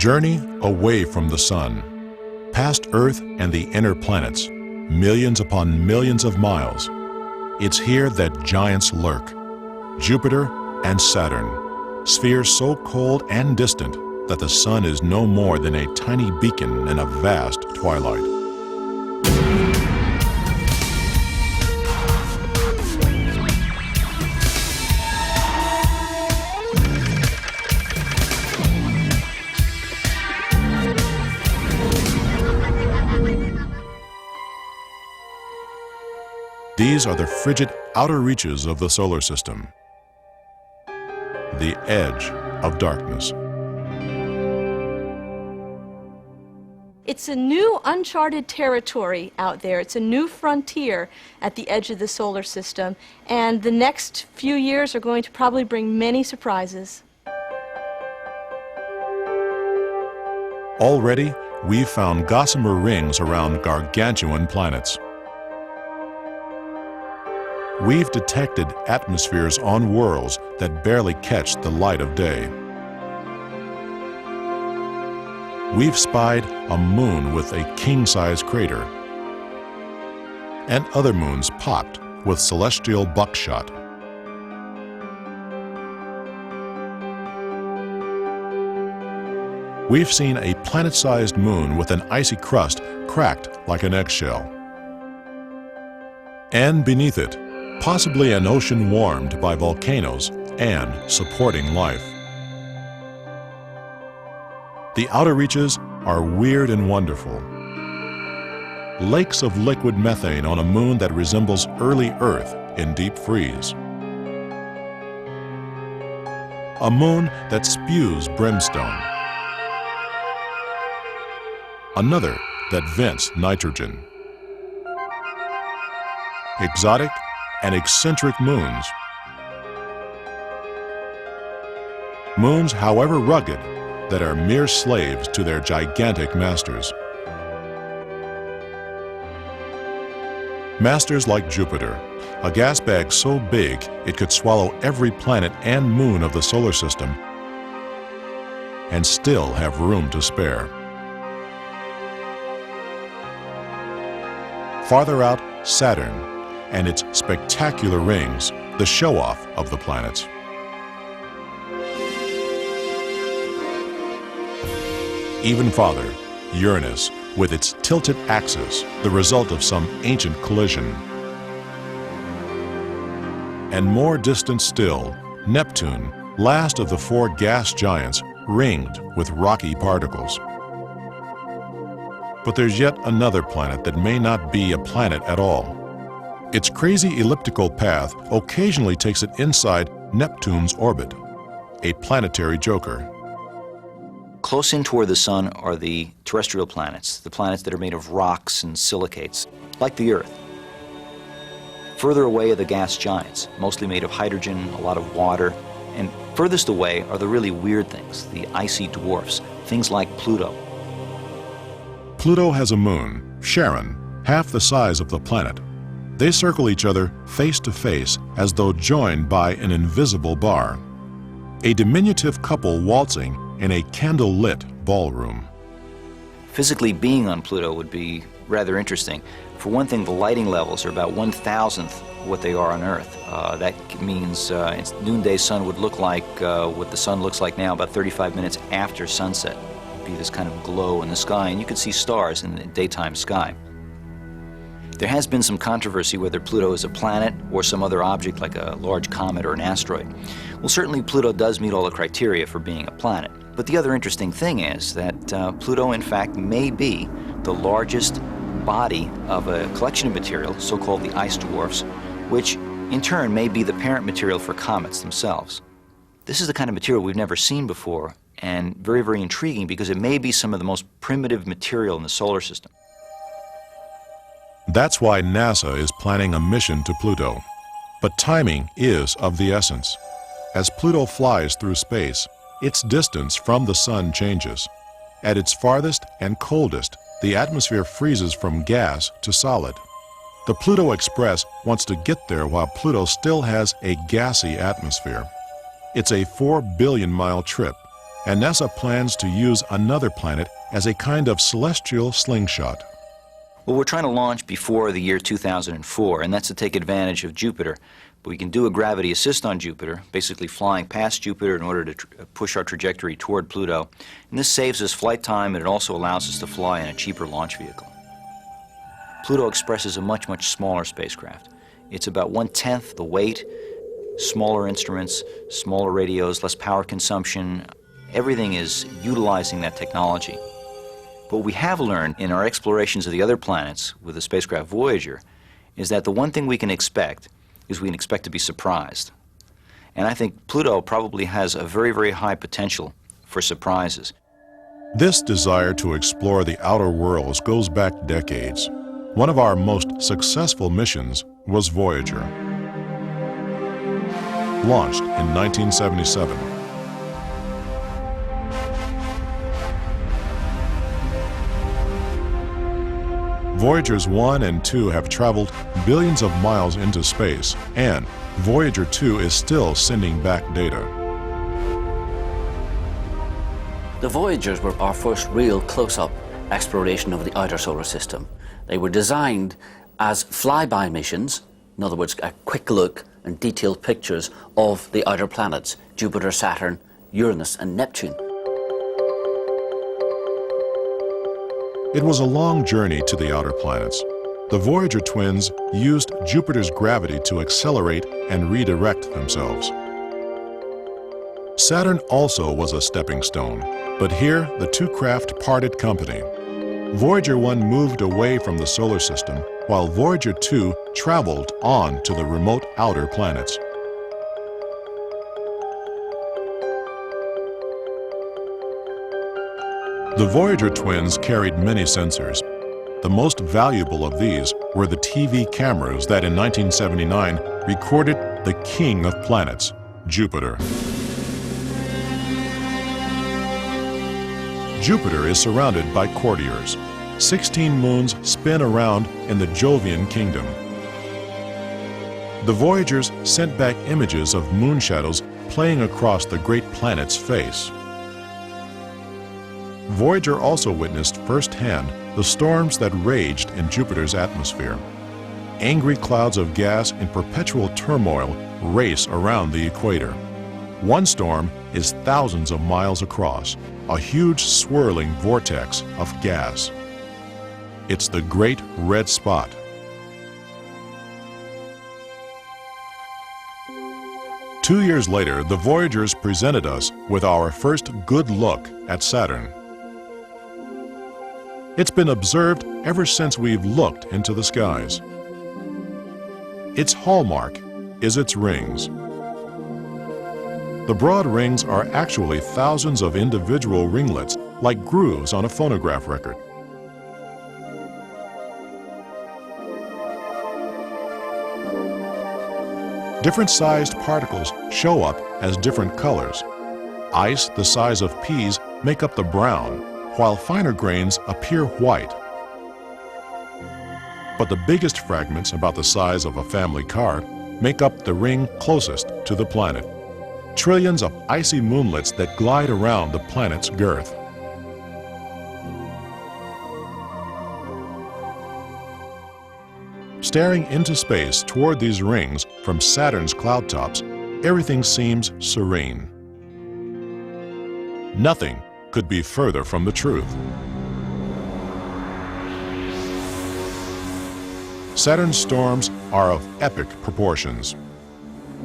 Journey away from the sun, past Earth and the inner planets, millions upon millions of miles. It's here that giants lurk, Jupiter and Saturn, spheres so cold and distant that the sun is no more than a tiny beacon in a vast twilight. These are the frigid outer reaches of the solar system, the edge of darkness. It's a new uncharted territory out there. It's a new frontier at the edge of the solar system, and the next few years are going to probably bring many surprises. Already, we've found gossamer rings around gargantuan planets. We've detected atmospheres on worlds that barely catch the light of day. We've spied a moon with a king-size crater, and other moons popped with celestial buckshot. We've seen a planet-sized moon with an icy crust cracked like an eggshell. And beneath it, possibly an ocean warmed by volcanoes and supporting life. The outer reaches are weird and wonderful. Lakes of liquid methane on a moon that resembles early Earth in deep freeze. A moon that spews brimstone. Another that vents nitrogen. Exotic and eccentric moons. Moons, however rugged, that are mere slaves to their gigantic masters. Masters like Jupiter, a gas bag so big it could swallow every planet and moon of the solar system and still have room to spare. Farther out, Saturn and its spectacular rings, the show-off of the planets. Even farther, Uranus, with its tilted axis, the result of some ancient collision. And more distant still, Neptune, last of the four gas giants, ringed with rocky particles. But there's yet another planet that may not be a planet at all. Its crazy elliptical path occasionally takes it inside Neptune's orbit, a planetary joker. Close in toward the Sun are the terrestrial planets, the planets that are made of rocks and silicates, like the Earth. Further away are the gas giants, mostly made of hydrogen, a lot of water, and furthest away are the really weird things, the icy dwarfs, things like Pluto. Pluto has a moon, Charon, half the size of the planet. They circle each other face to face as though joined by an invisible bar. A diminutive couple waltzing in a candle-lit ballroom. Physically being on Pluto would be rather interesting. For one thing, the lighting levels are about 1,000th what they are on Earth. That means its noonday sun would look like what the sun looks like now, about 35 minutes after sunset. It'd be this kind of glow in the sky, and you could see stars in the daytime sky. There has been some controversy whether Pluto is a planet or some other object like a large comet or an asteroid. Well, certainly Pluto does meet all the criteria for being a planet. But the other interesting thing is that Pluto, in fact, may be the largest body of a collection of material, so-called the ice dwarfs, which in turn may be the parent material for comets themselves. This is the kind of material we've never seen before, and very, very intriguing because it may be some of the most primitive material in the solar system. That's why NASA is planning a mission to Pluto. But timing is of the essence. As Pluto flies through space, its distance from the Sun changes. At its farthest and coldest, the atmosphere freezes from gas to solid. The Pluto Express wants to get there while Pluto still has a gassy atmosphere. It's a 4 billion-mile trip, and NASA plans to use another planet as a kind of celestial slingshot. Well, we're trying to launch before the year 2004, and that's to take advantage of Jupiter. But we can do a gravity assist on Jupiter, basically flying past Jupiter in order to push our trajectory toward Pluto. And this saves us flight time, and it also allows us to fly in a cheaper launch vehicle. Pluto Express is a much, much smaller spacecraft. It's about 1/10 the weight, smaller instruments, smaller radios, less power consumption. Everything is utilizing that technology. What we have learned in our explorations of the other planets with the spacecraft Voyager is that the one thing we can expect is we can expect to be surprised. And I think Pluto probably has a very, very high potential for surprises. This desire to explore the outer worlds goes back decades. One of our most successful missions was Voyager. Launched in 1977. Voyagers 1 and 2 have traveled billions of miles into space, and Voyager 2 is still sending back data. The Voyagers were our first real close-up exploration of the outer solar system. They were designed as flyby missions, in other words, a quick look and detailed pictures of the outer planets, Jupiter, Saturn, Uranus, and Neptune. It was a long journey to the outer planets. The Voyager twins used Jupiter's gravity to accelerate and redirect themselves. Saturn also was a stepping stone, but here the two craft parted company. Voyager 1 moved away from the solar system, while Voyager 2 traveled on to the remote outer planets. The Voyager twins carried many sensors. The most valuable of these were the TV cameras that in 1979 recorded the king of planets, Jupiter. Jupiter is surrounded by courtiers. 16 moons spin around in the Jovian kingdom. The Voyagers sent back images of moon shadows playing across the great planet's face. Voyager also witnessed firsthand the storms that raged in Jupiter's atmosphere. Angry clouds of gas in perpetual turmoil race around the equator. One storm is thousands of miles across, a huge swirling vortex of gas. It's the Great Red Spot. Two years later, the Voyagers presented us with our first good look at Saturn. It's been observed ever since we've looked into the skies. Its hallmark is its rings. The broad rings are actually thousands of individual ringlets, like grooves on a phonograph record. Different-sized particles show up as different colors. Ice the size of peas make up the brown, while finer grains appear white. But the biggest fragments, about the size of a family car, make up the ring closest to the planet. Trillions of icy moonlets that glide around the planet's girth. Staring into space toward these rings from Saturn's cloud tops, everything seems serene. Nothing could be further from the truth. Saturn's storms are of epic proportions.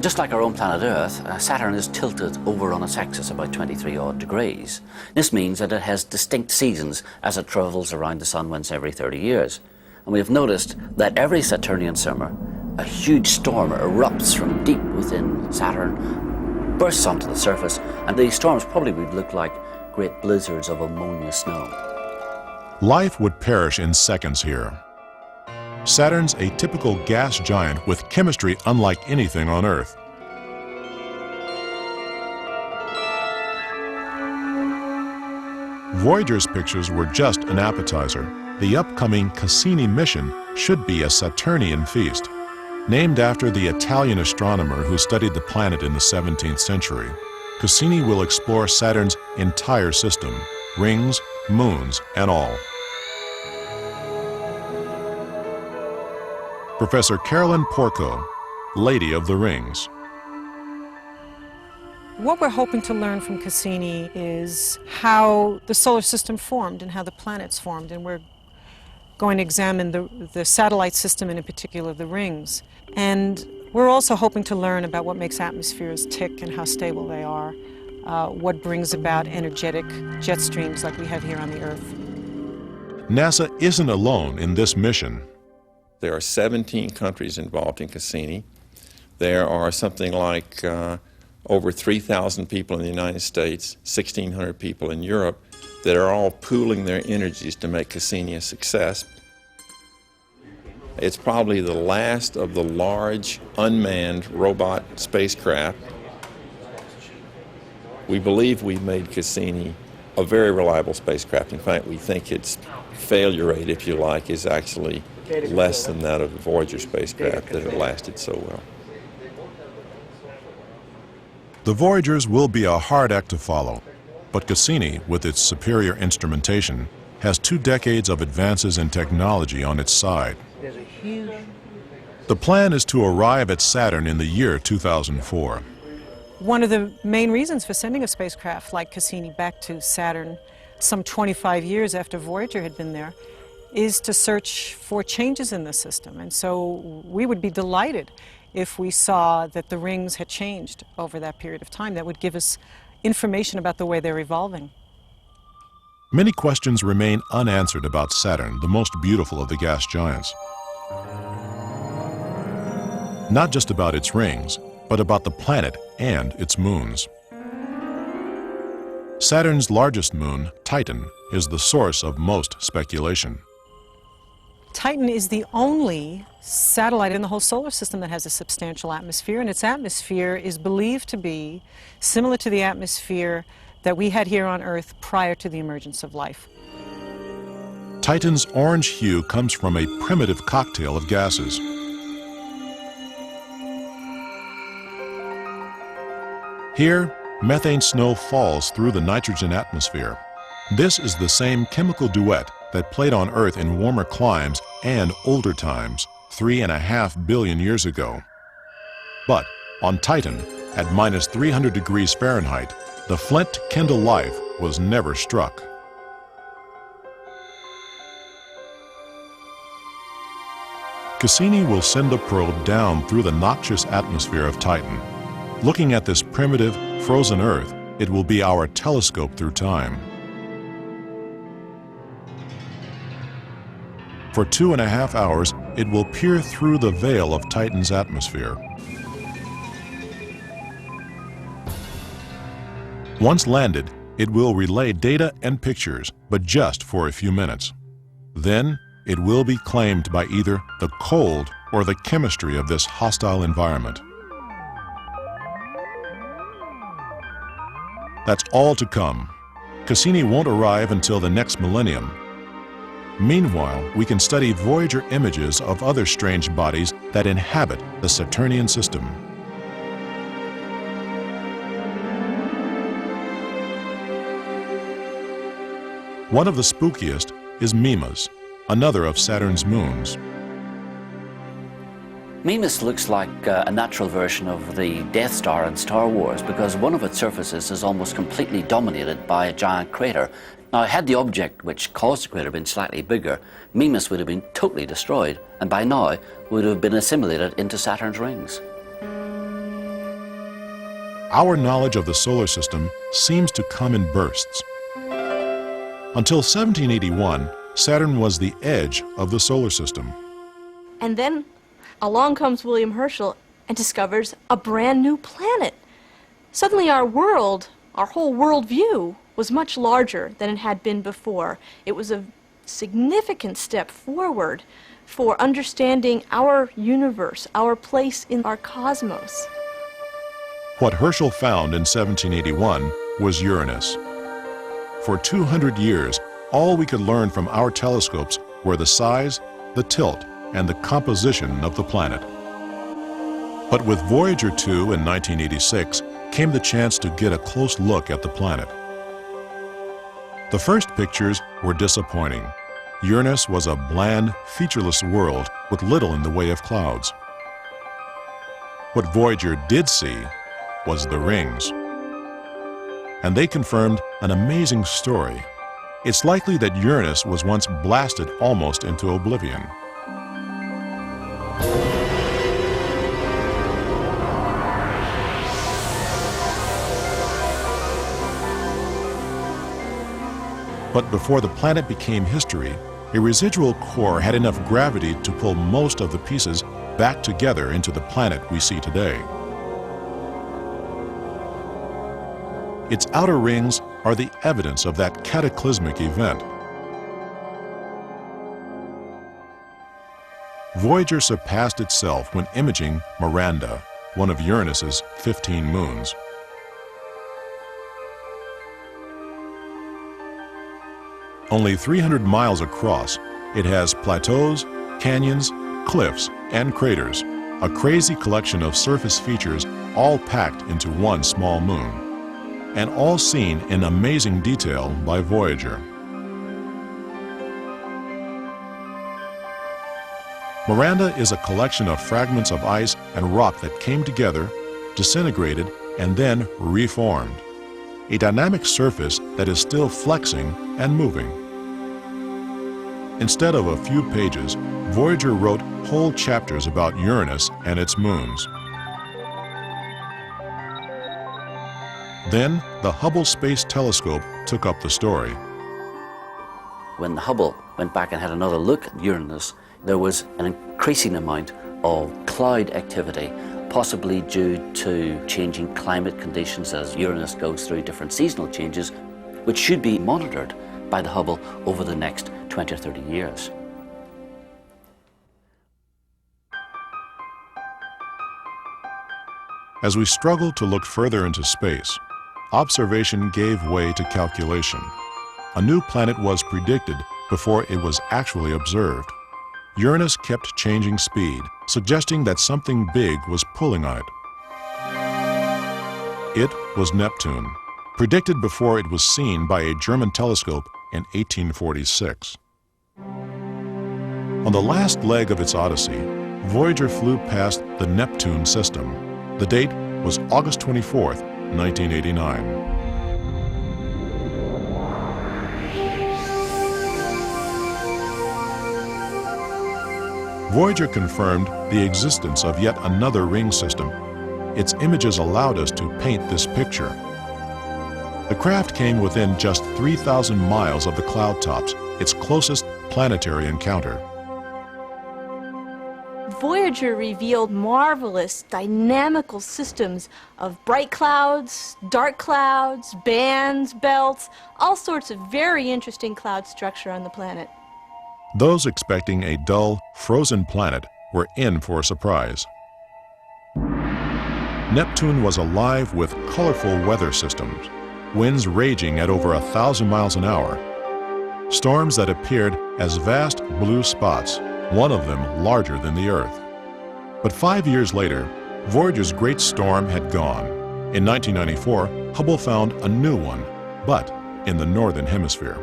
Just like our own planet Earth, Saturn is tilted over on its axis about 23 odd degrees. This means that it has distinct seasons as it travels around the Sun once every 30 years. And we have noticed that every Saturnian summer, a huge storm erupts from deep within Saturn, bursts onto the surface, and these storms probably would look like great blizzards of ammonia snow. Life would perish in seconds here. Saturn's a typical gas giant with chemistry unlike anything on Earth. Voyager's pictures were just an appetizer. The upcoming Cassini mission should be a Saturnian feast, named after the Italian astronomer who studied the planet in the 17th century. Cassini will explore Saturn's entire system, rings, moons, and all. Professor Carolyn Porco, Lady of the Rings. What we're hoping to learn from Cassini is how the solar system formed and how the planets formed, and we're going to examine the satellite system and in particular the rings. And we're also hoping to learn about what makes atmospheres tick and how stable they are, what brings about energetic jet streams like we have here on the Earth. NASA isn't alone in this mission. There are 17 countries involved in Cassini. There are something like over 3,000 people in the United States, 1,600 people in Europe that are all pooling their energies to make Cassini a success. It's probably the last of the large unmanned robot spacecraft. We believe we've made Cassini a very reliable spacecraft. In fact, we think its failure rate, if you like, is actually less than that of the Voyager spacecraft that have lasted so well. The Voyagers will be a hard act to follow, but Cassini, with its superior instrumentation, has 2 decades of advances in technology on its side. The plan is to arrive at Saturn in the year 2004. One of the main reasons for sending a spacecraft like Cassini back to Saturn some 25 years after Voyager had been there is to search for changes in the system. And so we would be delighted if we saw that the rings had changed over that period of time. That would give us information about the way they're evolving. Many questions remain unanswered about Saturn, the most beautiful of the gas giants. Not just about its rings, but about the planet and its moons. Saturn's largest moon, Titan, is the source of most speculation. Titan is the only satellite in the whole solar system that has a substantial atmosphere, and its atmosphere is believed to be similar to the atmosphere that we had here on Earth prior to the emergence of life. Titan's orange hue comes from a primitive cocktail of gases. Here, methane snow falls through the nitrogen atmosphere. This is the same chemical duet that played on Earth in warmer climes and older times, 3.5 billion years ago. But on Titan, at minus 300 degrees Fahrenheit, the flint to kindle life was never struck. Cassini will send a probe down through the noxious atmosphere of Titan. Looking at this primitive, frozen Earth, it will be our telescope through time. For 2.5 hours, it will peer through the veil of Titan's atmosphere. Once landed, it will relay data and pictures, but just for a few minutes. Then, it will be claimed by either the cold or the chemistry of this hostile environment. That's all to come. Cassini won't arrive until the next millennium. Meanwhile, we can study Voyager images of other strange bodies that inhabit the Saturnian system. One of the spookiest is Mimas, another of Saturn's moons. Mimas looks like a natural version of the Death Star in Star Wars because one of its surfaces is almost completely dominated by a giant crater. Now, had the object which caused the crater been slightly bigger, Mimas would have been totally destroyed and by now would have been assimilated into Saturn's rings. Our knowledge of the solar system seems to come in bursts. Until 1781, Saturn was the edge of the solar system. And then along comes William Herschel and discovers a brand new planet. Suddenly our world, our whole worldview, was much larger than it had been before. It was a significant step forward for understanding our universe, our place in our cosmos. What Herschel found in 1781 was Uranus. For 200 years, all we could learn from our telescopes were the size, the tilt, and the composition of the planet. But with Voyager 2 in 1986, came the chance to get a close look at the planet. The first pictures were disappointing. Uranus was a bland, featureless world with little in the way of clouds. What Voyager did see was the rings. And they confirmed an amazing story. It's likely that Uranus was once blasted almost into oblivion. But before the planet became history, a residual core had enough gravity to pull most of the pieces back together into the planet we see today. Its outer rings are the evidence of that cataclysmic event. Voyager surpassed itself when imaging Miranda, one of Uranus's 15 moons. Only 300 miles across, it has plateaus, canyons, cliffs, and craters, a crazy collection of surface features all packed into one small moon, and all seen in amazing detail by Voyager. Miranda is a collection of fragments of ice and rock that came together, disintegrated, and then reformed. A dynamic surface that is still flexing and moving. Instead of a few pages, Voyager wrote whole chapters about Uranus and its moons. Then, the Hubble Space Telescope took up the story. When the Hubble went back and had another look at Uranus, there was an increasing amount of cloud activity, possibly due to changing climate conditions as Uranus goes through different seasonal changes, which should be monitored by the Hubble over the next 20 or 30 years. As we struggled to look further into space, observation gave way to calculation. A new planet was predicted before it was actually observed. Uranus kept changing speed, suggesting that something big was pulling on it. It was Neptune, predicted before it was seen by a German telescope in 1846. On the last leg of its odyssey, Voyager flew past the Neptune system. The date was August 24th, 1989. Voyager confirmed the existence of yet another ring system. Its images allowed us to paint this picture. The craft came within just 3,000 miles of the cloud tops, its closest planetary encounter. Voyager revealed marvelous, dynamical systems of bright clouds, dark clouds, bands, belts, all sorts of very interesting cloud structure on the planet. Those expecting a dull, frozen planet were in for a surprise. Neptune was alive with colorful weather systems, winds raging at over 1,000 miles an hour, storms that appeared as vast blue spots, one of them larger than the Earth. But 5 years later, Voyager's great storm had gone. In 1994, Hubble found a new one, but in the northern hemisphere.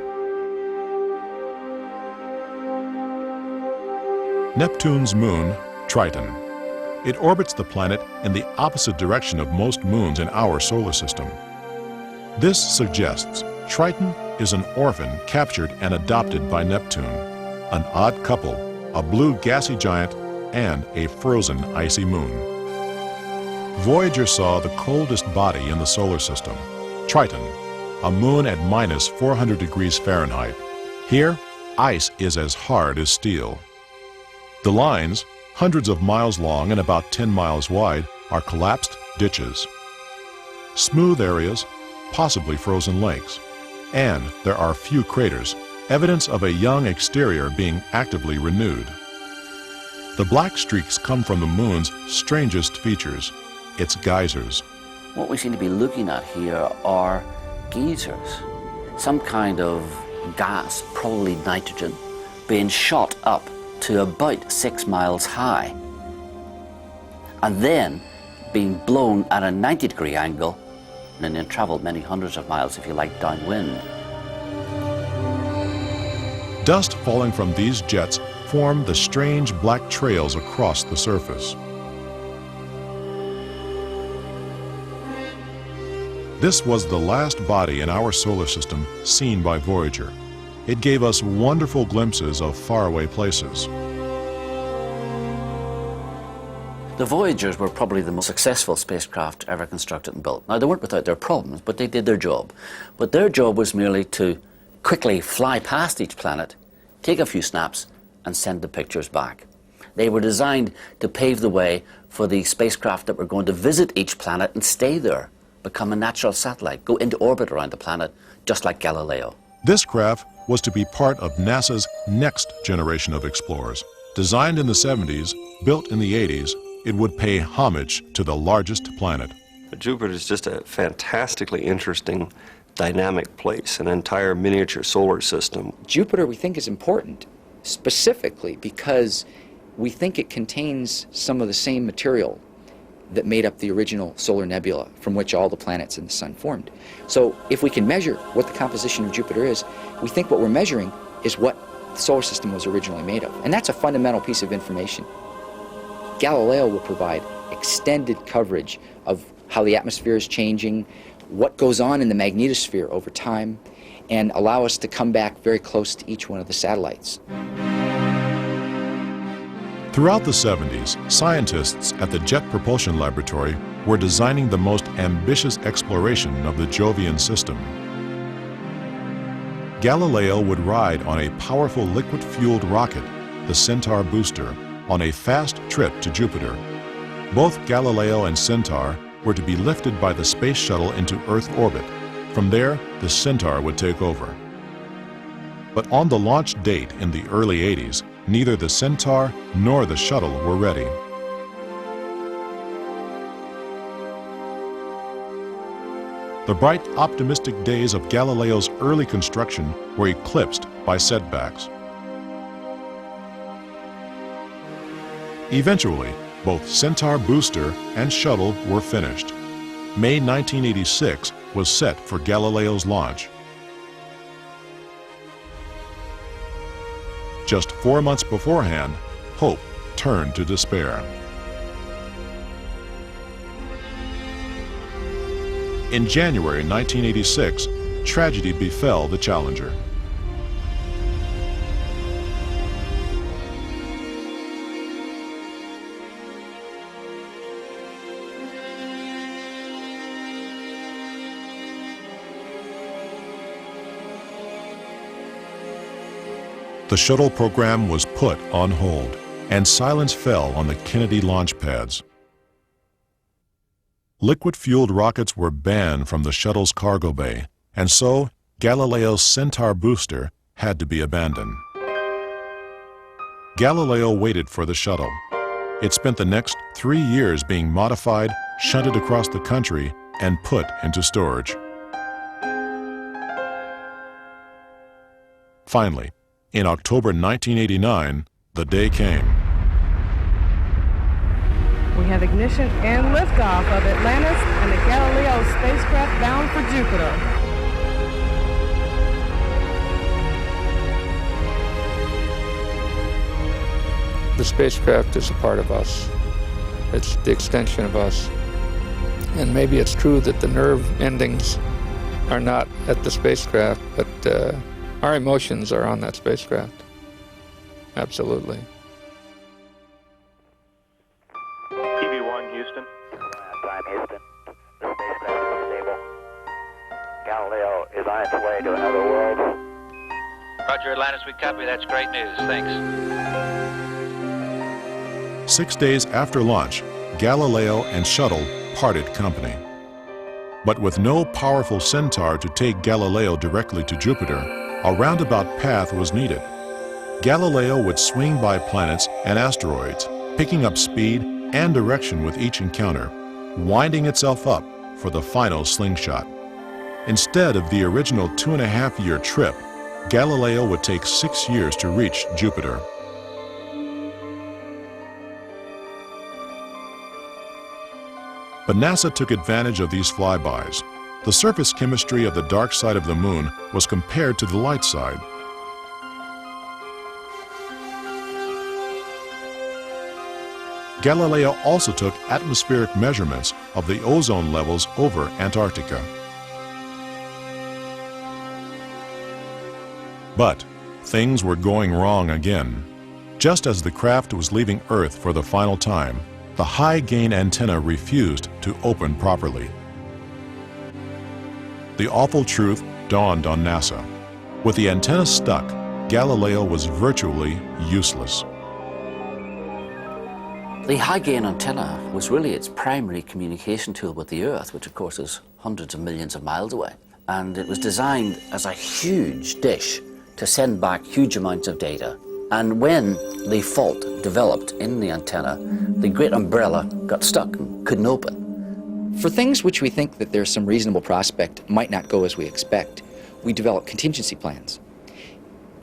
Neptune's moon, Triton. It orbits the planet in the opposite direction of most moons in our solar system. This suggests Triton is an orphan captured and adopted by Neptune, an odd couple, a blue gassy giant, and a frozen icy moon. Voyager saw the coldest body in the solar system, Triton, a moon at minus 400 degrees Fahrenheit. Here, ice is as hard as steel. The lines, hundreds of miles long and about 10 miles wide, are collapsed ditches. Smooth areas, possibly frozen lakes. And there are few craters, evidence of a young exterior being actively renewed. The black streaks come from the moon's strangest features, its geysers. What we seem to be looking at here are geysers, some kind of gas, probably nitrogen, being shot up to about 6 miles high. And then being blown at a 90-degree angle and then traveled many hundreds of miles, if you like, downwind. Dust falling from these jets formed the strange black trails across the surface. This was the last body in our solar system seen by Voyager. It gave us wonderful glimpses of faraway places. The Voyagers were probably the most successful spacecraft ever constructed and built. Now, they weren't without their problems, but they did their job. But their job was merely to quickly fly past each planet, take a few snaps, and send the pictures back. They were designed to pave the way for the spacecraft that were going to visit each planet and stay there, become a natural satellite, go into orbit around the planet, just like Galileo. This craft was to be part of NASA's next generation of explorers. Designed in the 70s, built in the 80s, it would pay homage to the largest planet. Jupiter is just a fantastically interesting, dynamic place, an entire miniature solar system. Jupiter, we think, is important, specifically because we think it contains some of the same material that made up the original solar nebula from which all the planets in the Sun formed. So if we can measure what the composition of Jupiter is, we think what we're measuring is what the solar system was originally made of. And that's a fundamental piece of information. Galileo will provide extended coverage of how the atmosphere is changing, what goes on in the magnetosphere over time, and allow us to come back very close to each one of the satellites. Throughout the 70s, scientists at the Jet Propulsion Laboratory were designing the most ambitious exploration of the Jovian system. Galileo would ride on a powerful liquid-fueled rocket, the Centaur booster, on a fast trip to Jupiter. Both Galileo and Centaur were to be lifted by the space shuttle into Earth orbit. From there, the Centaur would take over. But on the launch date in the early 80s, neither the Centaur nor the shuttle were ready. The bright, optimistic days of Galileo's early construction were eclipsed by setbacks. Eventually, both Centaur booster and shuttle were finished. May 1986 was set for Galileo's launch. Just 4 months beforehand, hope turned to despair. In January 1986, tragedy befell the Challenger. The shuttle program was put on hold, and silence fell on the Kennedy launch pads. Liquid-fueled rockets were banned from the shuttle's cargo bay, and so Galileo's Centaur booster had to be abandoned. Galileo waited for the shuttle. It spent the next 3 years being modified, shunted across the country, and put into storage. Finally, in October 1989, the day came. We have ignition and liftoff of Atlantis and the Galileo spacecraft bound for Jupiter. The spacecraft is a part of us. It's the extension of us. And maybe it's true that the nerve endings are not at the spacecraft, but our emotions are on that spacecraft. Absolutely. TV1, Houston. Time, Houston. The spacecraft is stable. Galileo is on its way to another world. Roger, Atlantis, we copy. That's great news. Thanks. 6 days after launch, Galileo and shuttle parted company. But with no powerful Centaur to take Galileo directly to Jupiter, a roundabout path was needed. Galileo would swing by planets and asteroids, picking up speed and direction with each encounter, winding itself up for the final slingshot. Instead of the original 2.5-year trip, Galileo would take 6 years to reach Jupiter. But NASA took advantage of these flybys. The surface chemistry of the dark side of the moon was compared to the light side. Galileo also took atmospheric measurements of the ozone levels over Antarctica. But things were going wrong again. Just as the craft was leaving Earth for the final time, the high-gain antenna refused to open properly. The awful truth dawned on NASA. With the antenna stuck, Galileo was virtually useless. The high-gain antenna was really its primary communication tool with the Earth, which of course is hundreds of millions of miles away. And it was designed as a huge dish to send back huge amounts of data. And when the fault developed in the antenna, the great umbrella got stuck and couldn't open. For things which we think that there's some reasonable prospect might not go as we expect, we develop contingency plans.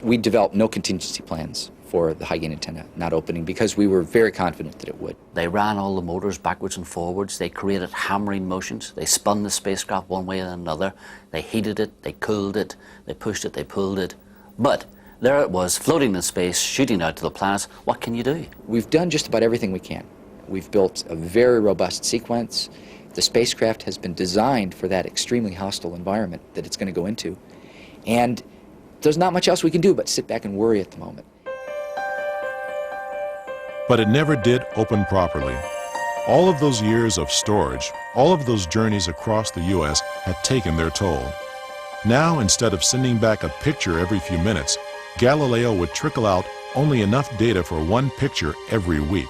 We developed no contingency plans for the high-gain antenna not opening because we were very confident that it would. They ran all the motors backwards and forwards. They created hammering motions. They spun the spacecraft one way or another. They heated it, they cooled it, they pushed it, they pulled it. But there it was, floating in space, shooting out to the planets. What can you do? We've done just about everything we can. We've built a very robust sequence. The spacecraft has been designed for that extremely hostile environment that it's going to go into. And there's not much else we can do but sit back and worry at the moment. But it never did open properly. All of those years of storage, all of those journeys across the U.S. had taken their toll. Now, instead of sending back a picture every few minutes, Galileo would trickle out only enough data for one picture every week.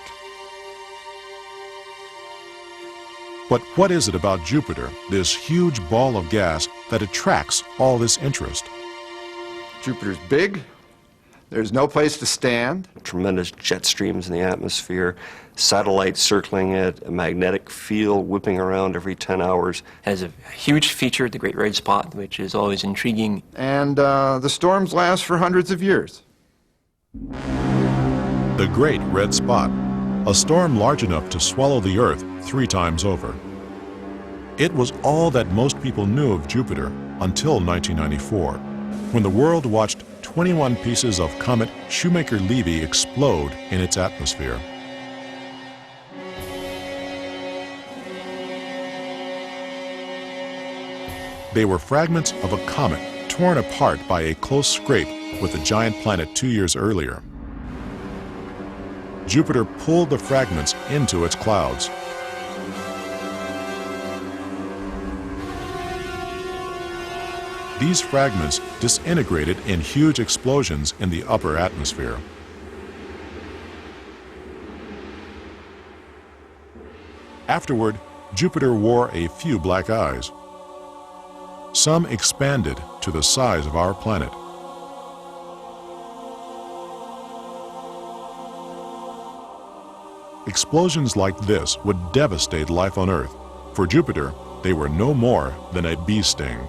But what is it about Jupiter, this huge ball of gas, that attracts all this interest? Jupiter's big. There's no place to stand. Tremendous jet streams in the atmosphere, satellites circling it, a magnetic field whipping around every 10 hours. Has a huge feature, the Great Red Spot, which is always intriguing. And the storms last for hundreds of years. The Great Red Spot, a storm large enough to swallow the Earth 3 times over. It was all that most people knew of Jupiter until 1994, when the world watched 21 pieces of comet Shoemaker-Levy explode in its atmosphere. They were fragments of a comet torn apart by a close scrape with a giant planet 2 years earlier. Jupiter pulled the fragments into its clouds. These fragments disintegrated in huge explosions in the upper atmosphere. Afterward, Jupiter wore a few black eyes. Some expanded to the size of our planet. Explosions like this would devastate life on Earth. For Jupiter, they were no more than a bee sting.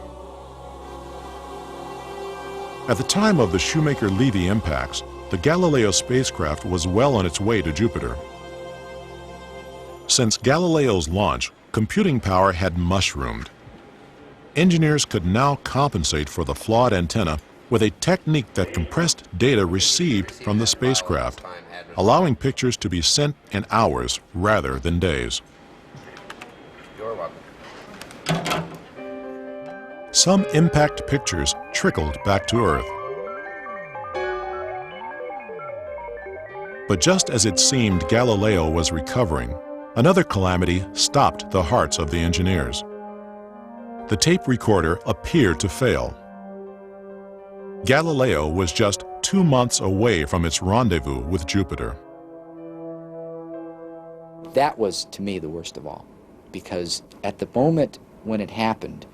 At the time of the Shoemaker-Levy impacts, the Galileo spacecraft was well on its way to Jupiter. Since Galileo's launch, computing power had mushroomed. Engineers could now compensate for the flawed antenna with a technique that compressed data received from the spacecraft, allowing pictures to be sent in hours rather than days. You're welcome. Some impact pictures trickled back to Earth. But just as it seemed Galileo was recovering, another calamity stopped the hearts of the engineers. The tape recorder appeared to fail. Galileo was just 2 months away from its rendezvous with Jupiter. That was, to me, the worst of all, because at the moment when it happened,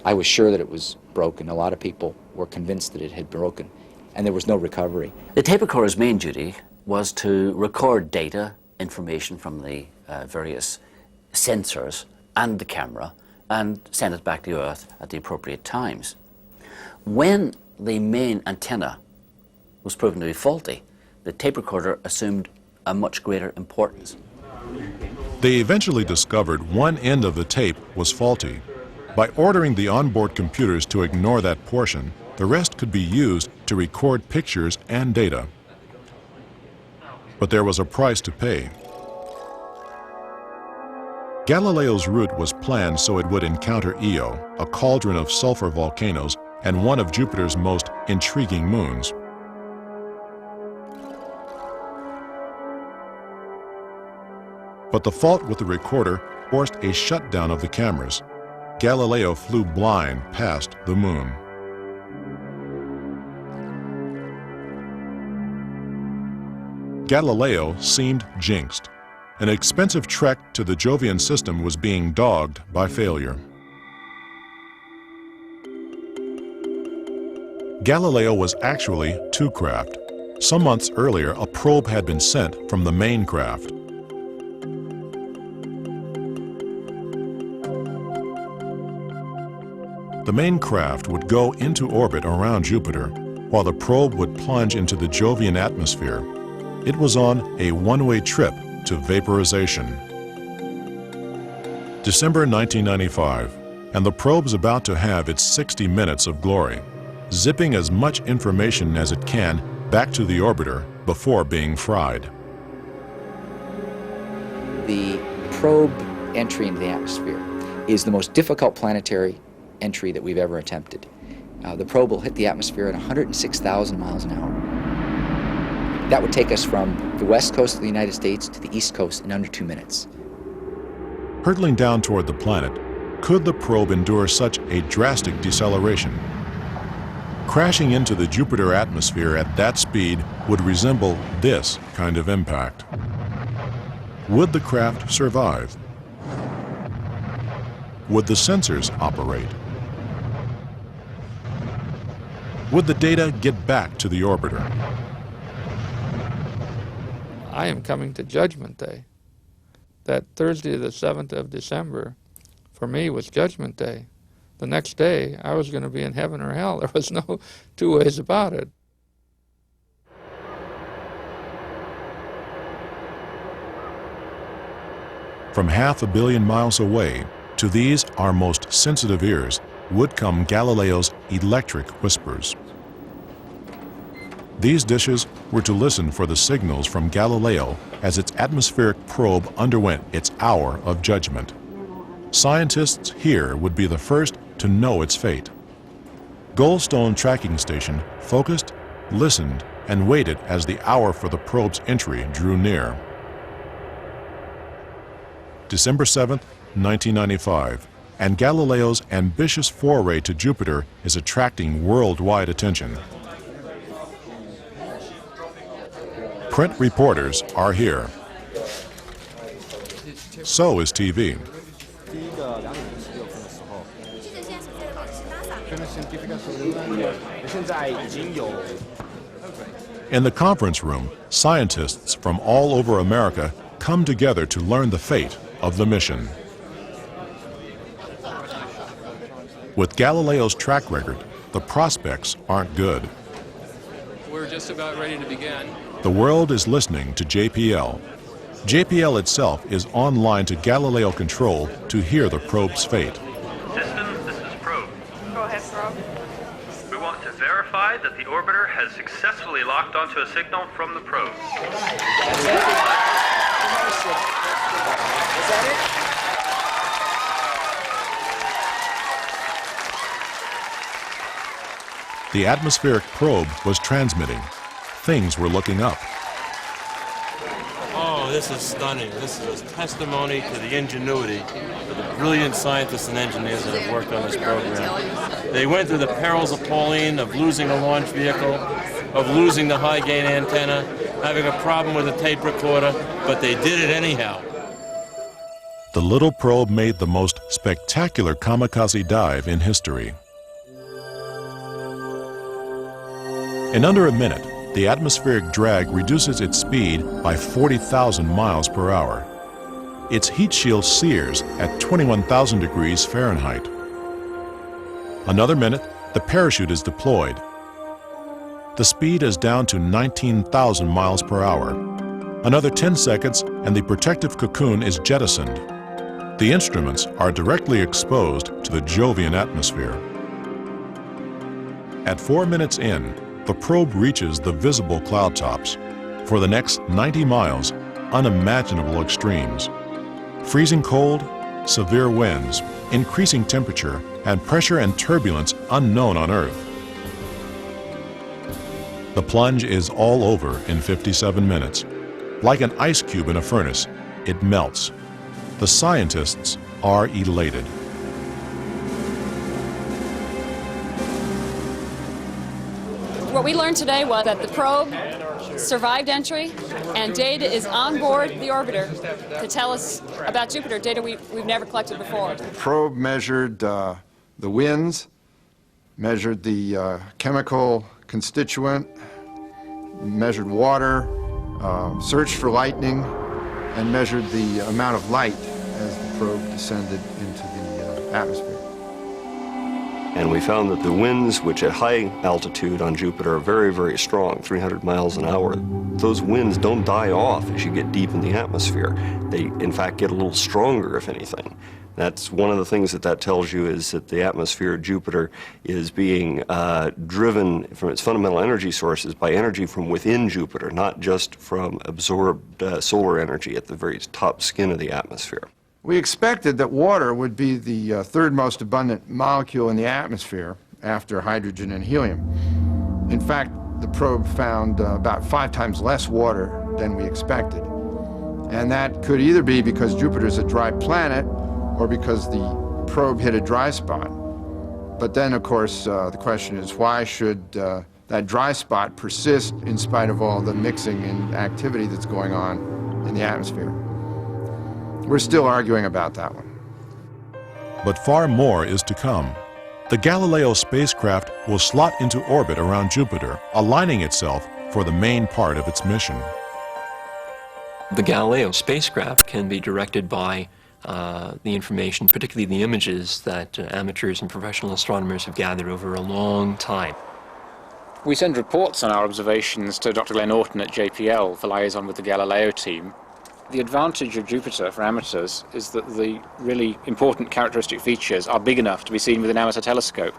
I was sure that it was broken. A lot of people were convinced that it had broken, and there was no recovery. The tape recorder's main duty was to record data, information from the various sensors and the camera, and send it back to Earth at the appropriate times. When the main antenna was proven to be faulty, the tape recorder assumed a much greater importance. They eventually discovered one end of the tape was faulty. By ordering the onboard computers to ignore that portion, the rest could be used to record pictures and data. But there was a price to pay. Galileo's route was planned so it would encounter Io, a cauldron of sulfur volcanoes and one of Jupiter's most intriguing moons. But the fault with the recorder forced a shutdown of the cameras. Galileo flew blind past the moon. Galileo seemed jinxed. An expensive trek to the Jovian system was being dogged by failure. Galileo was actually two craft. Some months earlier, a probe had been sent from the main craft. The main craft would go into orbit around Jupiter, while the probe would plunge into the Jovian atmosphere. It was on a one-way trip to vaporization. December 1995, and the probe's about to have its 60 minutes of glory, zipping as much information as it can back to the orbiter before being fried. The probe entry into the atmosphere is the most difficult planetary entry that we've ever attempted. The probe will hit the atmosphere at 106,000 miles an hour. That would take us from the west coast of the United States to the east coast in under 2 minutes. Hurtling down toward the planet, could the probe endure such a drastic deceleration? Crashing into the Jupiter atmosphere at that speed would resemble this kind of impact. Would the craft survive? Would the sensors operate? Would the data get back to the orbiter? I am coming to Judgment Day. That Thursday, the 7th of December, for me was Judgment Day. The next day, I was going to be in heaven or hell. There was no two ways about it. From 500 million miles away, to these, our most sensitive ears, would come Galileo's electric whispers. These dishes were to listen for the signals from Galileo as its atmospheric probe underwent its hour of judgment. Scientists here would be the first to know its fate. Goldstone Tracking Station focused, listened, and waited as the hour for the probe's entry drew near. December 7th, 1995, and Galileo's ambitious foray to Jupiter is attracting worldwide attention. Print reporters are here. So is TV. In the conference room, scientists from all over America come together to learn the fate of the mission. With Galileo's track record, the prospects aren't good. We're just about ready to begin. The world is listening to JPL. JPL itself is online to Galileo Control to hear the probe's fate. Systems, this is Probe. Go ahead, Probe. We want to verify that the orbiter has successfully locked onto a signal from the probe. Is that it? The atmospheric probe was transmitting. Things were looking up. Oh, this is stunning. This is a testimony to the ingenuity of the brilliant scientists and engineers that have worked on this program. They went through the perils of Pauline, of losing a launch vehicle, of losing the high-gain antenna, having a problem with a tape recorder, but they did it anyhow. The little probe made the most spectacular kamikaze dive in history. In under a minute, the atmospheric drag reduces its speed by 40,000 miles per hour. Its heat shield sears at 21,000 degrees Fahrenheit. Another minute, the parachute is deployed. The speed is down to 19,000 miles per hour. Another 10 seconds and the protective cocoon is jettisoned. The instruments are directly exposed to the Jovian atmosphere. At 4 minutes in, the probe reaches the visible cloud tops. For the next 90 miles, unimaginable extremes. Freezing cold, severe winds, increasing temperature, and pressure and turbulence unknown on Earth. The plunge is all over in 57 minutes. Like an ice cube in a furnace, it melts. The scientists are elated. What we learned today was that the probe survived entry, and data is on board the orbiter to tell us about Jupiter, data we've never collected before. The probe measured the winds, measured the chemical constituent, measured water, searched for lightning, and measured the amount of light as the probe descended into the atmosphere. And we found that the winds, which at high altitude on Jupiter are very, very strong, 300 miles an hour, those winds don't die off as you get deep in the atmosphere. They, in fact, get a little stronger, if anything. That's one of the things that tells you, is that the atmosphere of Jupiter is being driven from its fundamental energy sources by energy from within Jupiter, not just from absorbed solar energy at the very top skin of the atmosphere. We expected that water would be the third most abundant molecule in the atmosphere after hydrogen and helium. In fact, the probe found about 5 times less water than we expected. And that could either be because Jupiter's a dry planet or because the probe hit a dry spot. But then, of course, the question is, why should that dry spot persist in spite of all the mixing and activity that's going on in the atmosphere? We're still arguing about that one. But far more is to come. The Galileo spacecraft will slot into orbit around Jupiter, aligning itself for the main part of its mission. The Galileo spacecraft can be directed by the information, particularly the images that amateurs and professional astronomers have gathered over a long time. We send reports on our observations to Dr. Glenn Orton at JPL for liaison with the Galileo team. The advantage of Jupiter for amateurs is that the really important characteristic features are big enough to be seen with an amateur telescope.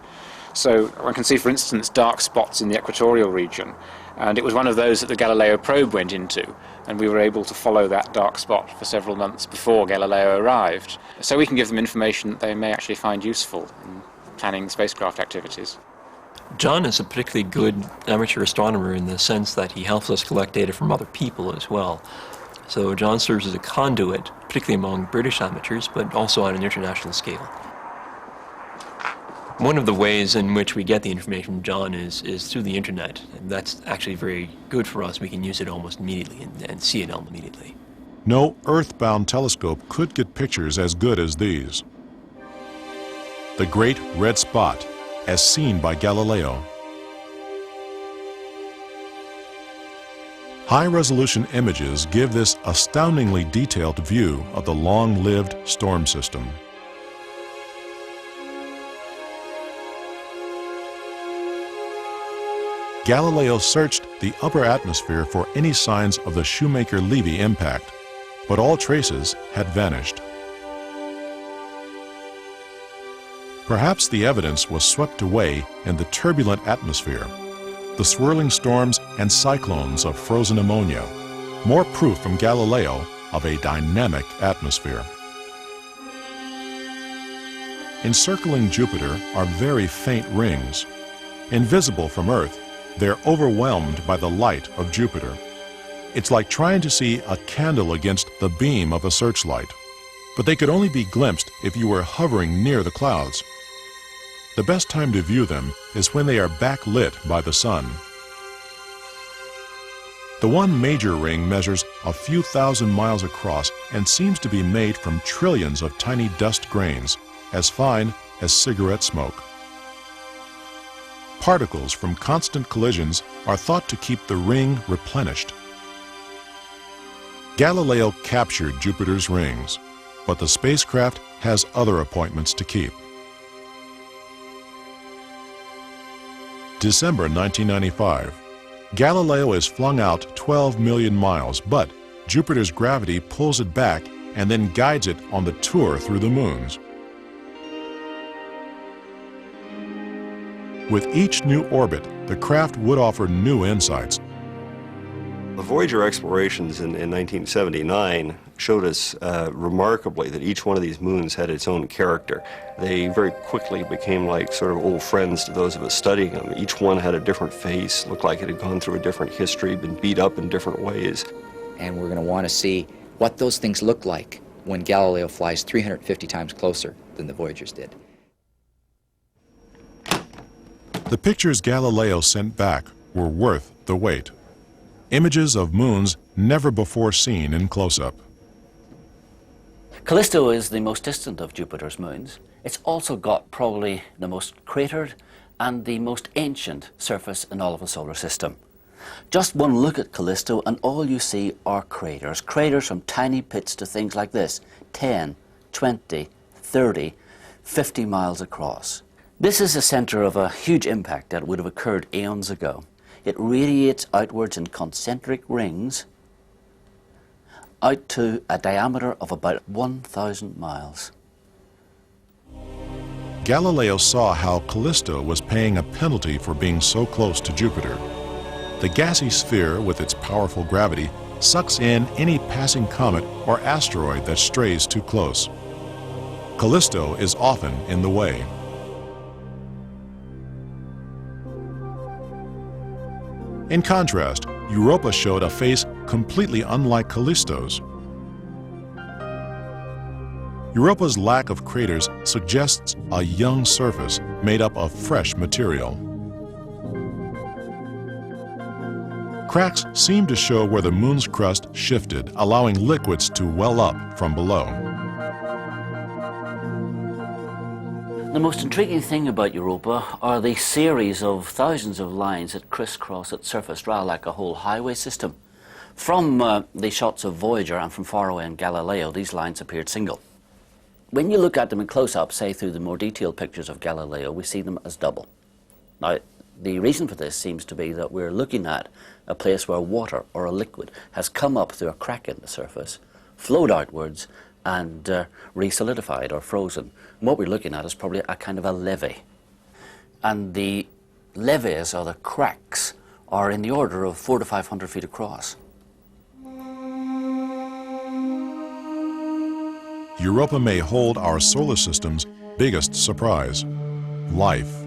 So one can see, for instance, dark spots in the equatorial region, and it was one of those that the Galileo probe went into, and we were able to follow that dark spot for several months before Galileo arrived. So we can give them information that they may actually find useful in planning spacecraft activities. John is a particularly good amateur astronomer in the sense that he helps us collect data from other people as well. So John serves as a conduit, particularly among British amateurs, but also on an international scale. One of the ways in which we get the information from John is through the internet, and that's actually very good for us. We can use it almost immediately and see it almost immediately. No Earth-bound telescope could get pictures as good as these. The Great Red Spot, as seen by Galileo. High-resolution images give this astoundingly detailed view of the long-lived storm system. Galileo searched the upper atmosphere for any signs of the Shoemaker-Levy impact, but all traces had vanished. Perhaps the evidence was swept away in the turbulent atmosphere, the swirling storms and cyclones of frozen ammonia, more proof from Galileo of a dynamic atmosphere. Encircling Jupiter are very faint rings. Invisible from Earth, they're overwhelmed by the light of Jupiter. It's like trying to see a candle against the beam of a searchlight, but they could only be glimpsed if you were hovering near the clouds. The best time to view them is when they are backlit by the sun. The one major ring measures a few thousand miles across and seems to be made from trillions of tiny dust grains, as fine as cigarette smoke. Particles from constant collisions are thought to keep the ring replenished. Galileo captured Jupiter's rings, but the spacecraft has other appointments to keep. December 1995. Galileo is flung out 12 million miles, but Jupiter's gravity pulls it back and then guides it on the tour through the moons. With each new orbit, the craft would offer new insights. The Voyager explorations in 1979 showed us remarkably that each one of these moons had its own character. They very quickly became like sort of old friends to those of us studying them. Each one had a different face, looked like it had gone through a different history, been beat up in different ways. And we're going to want to see what those things look like when Galileo flies 350 times closer than the Voyagers did. The pictures Galileo sent back were worth the wait. Images of moons never before seen in close-up. Callisto is the most distant of Jupiter's moons. It's also got probably the most cratered and the most ancient surface in all of the solar system. Just one look at Callisto and all you see are craters. Craters from tiny pits to things like this, 10, 20, 30, 50 miles across. This is the center of a huge impact that would have occurred eons ago. It radiates outwards in concentric rings out to a diameter of about 1,000 miles. Galileo saw how Callisto was paying a penalty for being so close to Jupiter. The gassy sphere, with its powerful gravity, sucks in any passing comet or asteroid that strays too close. Callisto is often in the way. In contrast, Europa showed a face completely unlike Callisto's. Europa's lack of craters suggests a young surface made up of fresh material. Cracks seem to show where the moon's crust shifted, allowing liquids to well up from below. The most intriguing thing about Europa are the series of thousands of lines that crisscross its surface, rather like a whole highway system. From the shots of Voyager and from far away in Galileo, these lines appeared single. When you look at them in close-up, say through the more detailed pictures of Galileo, we see them as double. Now, the reason for this seems to be that we're looking at a place where water or a liquid has come up through a crack in the surface, flowed outwards, and re-solidified or frozen. And what we're looking at is probably a kind of a levee. And the levees, or the cracks, are in the order of 400 to 500 feet across. Europa may hold our solar system's biggest surprise: life.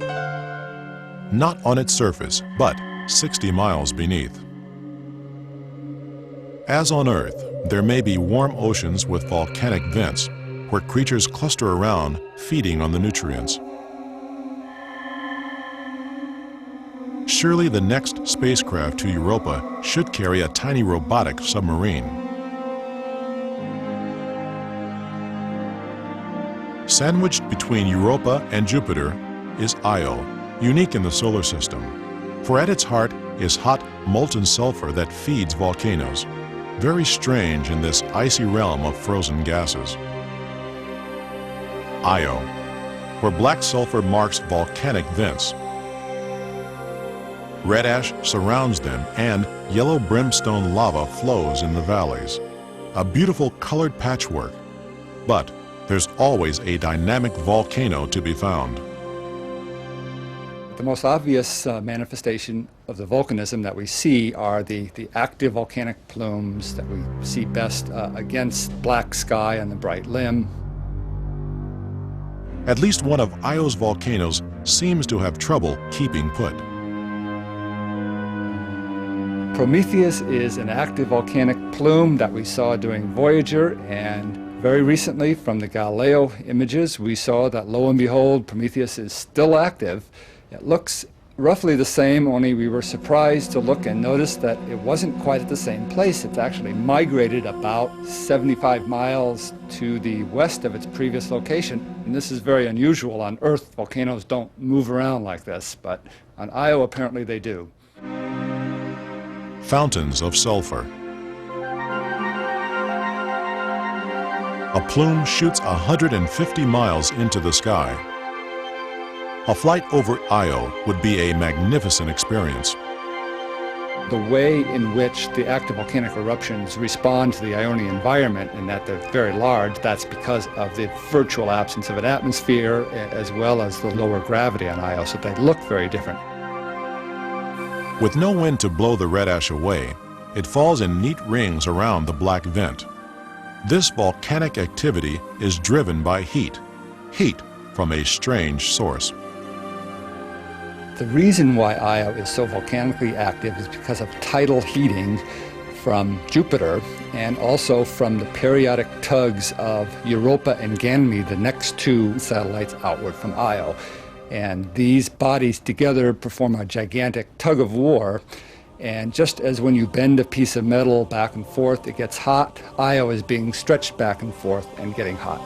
Not on its surface, but 60 miles beneath. As on Earth, there may be warm oceans with volcanic vents where creatures cluster around, feeding on the nutrients. Surely the next spacecraft to Europa should carry a tiny robotic submarine. Sandwiched between Europa and Jupiter is Io, unique in the solar system, for at its heart is hot, molten sulfur that feeds volcanoes, very strange in this icy realm of frozen gases. Io, where black sulfur marks volcanic vents. Red ash surrounds them and yellow brimstone lava flows in the valleys. A beautiful colored patchwork, but there's always a dynamic volcano to be found. The most obvious manifestation of the volcanism that we see are the active volcanic plumes that we see best against black sky and the bright limb. At least one of Io's volcanoes seems to have trouble keeping put. Prometheus is an active volcanic plume that we saw during Voyager, and very recently from the Galileo images we saw that, lo and behold, Prometheus is still active. It looks roughly the same, only we were surprised to look and notice that it wasn't quite at the same place. It's actually migrated about 75 miles to the west of its previous location. And this is very unusual. On Earth, volcanoes don't move around like this, but on Io, apparently they do. Fountains of sulfur. A plume shoots 150 miles into the sky. A flight over Io would be a magnificent experience. The way in which the active volcanic eruptions respond to the Ionian environment, and that they're very large, that's because of the virtual absence of an atmosphere as well as the lower gravity on Io, so they look very different. With no wind to blow the red ash away, it falls in neat rings around the black vent. This volcanic activity is driven by heat from a strange source. The reason why Io is so volcanically active is because of tidal heating from Jupiter and also from the periodic tugs of Europa and Ganymede, the next two satellites outward from Io. And these bodies together perform a gigantic tug of war. And just as when you bend a piece of metal back and forth, it gets hot, Io is being stretched back and forth and getting hot.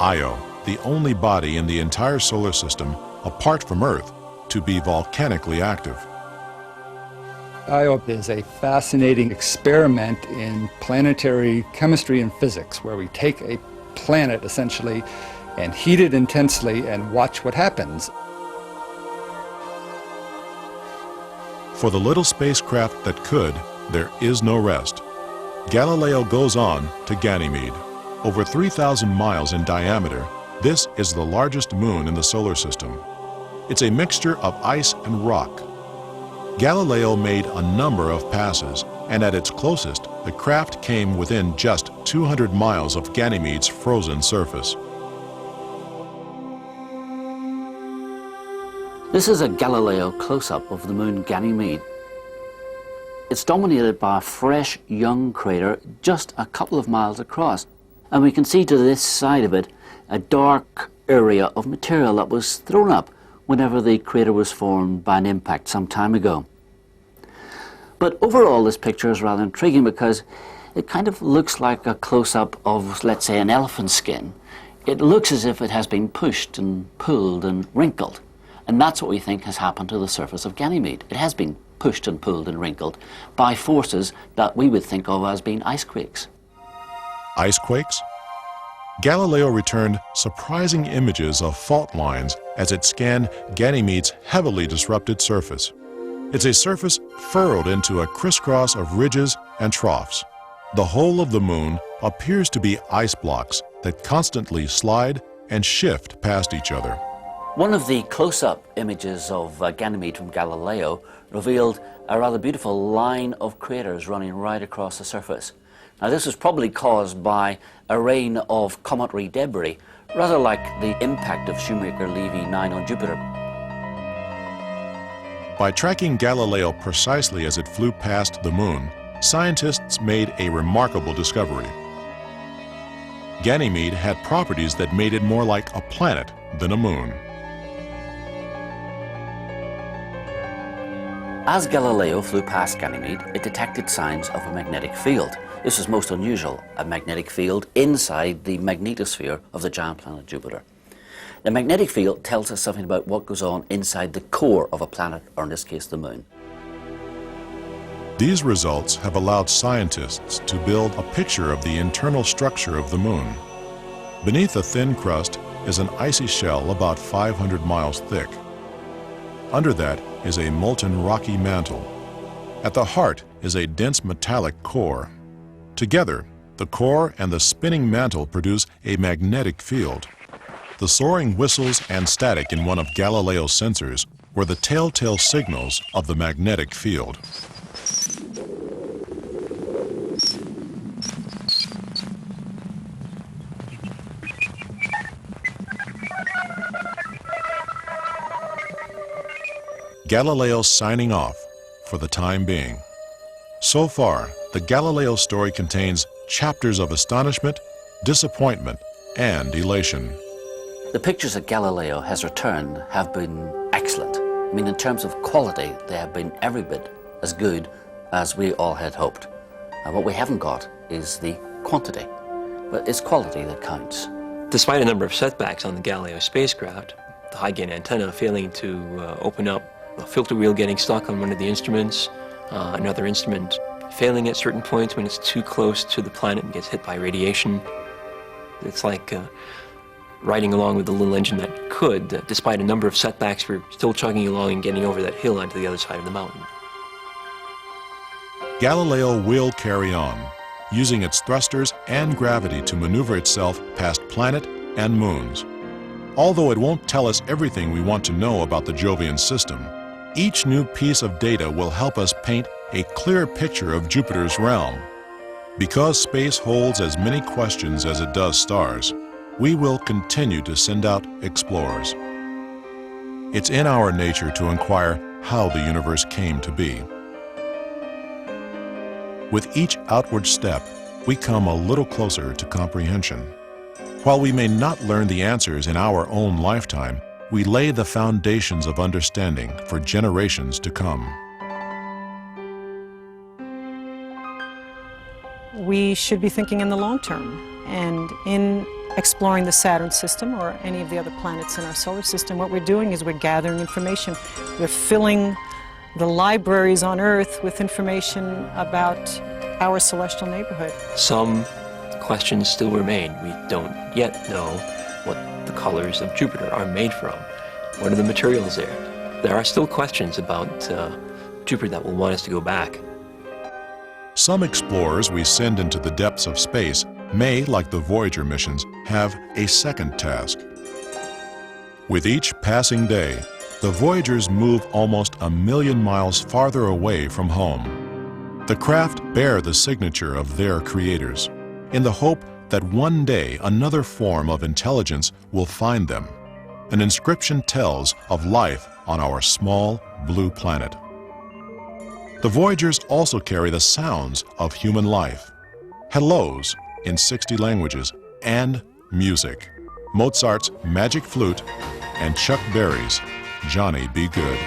Io, the only body in the entire solar system, apart from Earth, to be volcanically active. Io is a fascinating experiment in planetary chemistry and physics, where we take a planet, essentially, and heat it intensely and watch what happens. For the little spacecraft that could, there is no rest. Galileo goes on to Ganymede. Over 3,000 miles in diameter, this is the largest moon in the solar system. It's a mixture of ice and rock. Galileo made a number of passes, and at its closest, the craft came within just 200 miles of Ganymede's frozen surface. This is a Galileo close-up of the moon Ganymede. It's dominated by a fresh, young crater just a couple of miles across, and we can see to this side of it a dark area of material that was thrown up whenever the crater was formed by an impact some time ago. But overall, this picture is rather intriguing because it kind of looks like a close-up of, let's say, an elephant skin. It looks as if it has been pushed and pulled and wrinkled. And that's what we think has happened to the surface of Ganymede. It has been pushed and pulled and wrinkled by forces that we would think of as being ice quakes. Ice quakes? Galileo returned surprising images of fault lines as it scanned Ganymede's heavily disrupted surface. It's a surface furrowed into a crisscross of ridges and troughs. The whole of the moon appears to be ice blocks that constantly slide and shift past each other. One of the close-up images of Ganymede from Galileo revealed a rather beautiful line of craters running right across the surface. Now, this was probably caused by a rain of cometary debris, rather like the impact of Shoemaker-Levy 9 on Jupiter. By tracking Galileo precisely as it flew past the moon, scientists made a remarkable discovery. Ganymede had properties that made it more like a planet than a moon. As Galileo flew past Ganymede, it detected signs of a magnetic field. This is most unusual, a magnetic field inside the magnetosphere of the giant planet Jupiter. The magnetic field tells us something about what goes on inside the core of a planet, or in this case, the moon. These results have allowed scientists to build a picture of the internal structure of the moon. Beneath a thin crust is an icy shell about 500 miles thick. Under that is a molten rocky mantle. At the heart is a dense metallic core. Together, the core and the spinning mantle produce a magnetic field. The soaring whistles and static in one of Galileo's sensors were the telltale signals of the magnetic field. Galileo signing off for the time being. So far, the Galileo story contains chapters of astonishment, disappointment, and elation. The pictures that Galileo has returned have been excellent. I mean, in terms of quality, they have been every bit as good as we all had hoped. What we haven't got is the quantity, but it's quality that counts. Despite a number of setbacks on the Galileo spacecraft, the high-gain antenna failing to open up, a filter wheel getting stuck on one of the instruments, another instrument failing at certain points when it's too close to the planet and gets hit by radiation. It's like riding along with the little engine that could. Despite a number of setbacks, we're still chugging along and getting over that hill onto the other side of the mountain. Galileo will carry on, using its thrusters and gravity to maneuver itself past planet and moons. Although it won't tell us everything we want to know about the Jovian system, each new piece of data will help us paint a clear picture of Jupiter's realm. Because space holds as many questions as it does stars, we will continue to send out explorers. It's in our nature to inquire how the universe came to be. With each outward step, we come a little closer to comprehension. While we may not learn the answers in our own lifetime, we lay the foundations of understanding for generations to come. We should be thinking in the long term, and in exploring the Saturn system or any of the other planets in our solar system, what we're doing is we're gathering information. We're filling the libraries on Earth with information about our celestial neighborhood. Some questions still remain. We don't yet know what the colors of Jupiter are made from. What are the materials there? There are still questions about Jupiter that will want us to go back. Some explorers we send into the depths of space may, like the Voyager missions, have a second task. With each passing day, the Voyagers move almost 1 million miles farther away from home. The craft bear the signature of their creators, in the hope that one day another form of intelligence will find them. An inscription tells of life on our small blue planet. The Voyagers also carry the sounds of human life, hellos in 60 languages, and music, Mozart's Magic Flute and Chuck Berry's Johnny Be Good.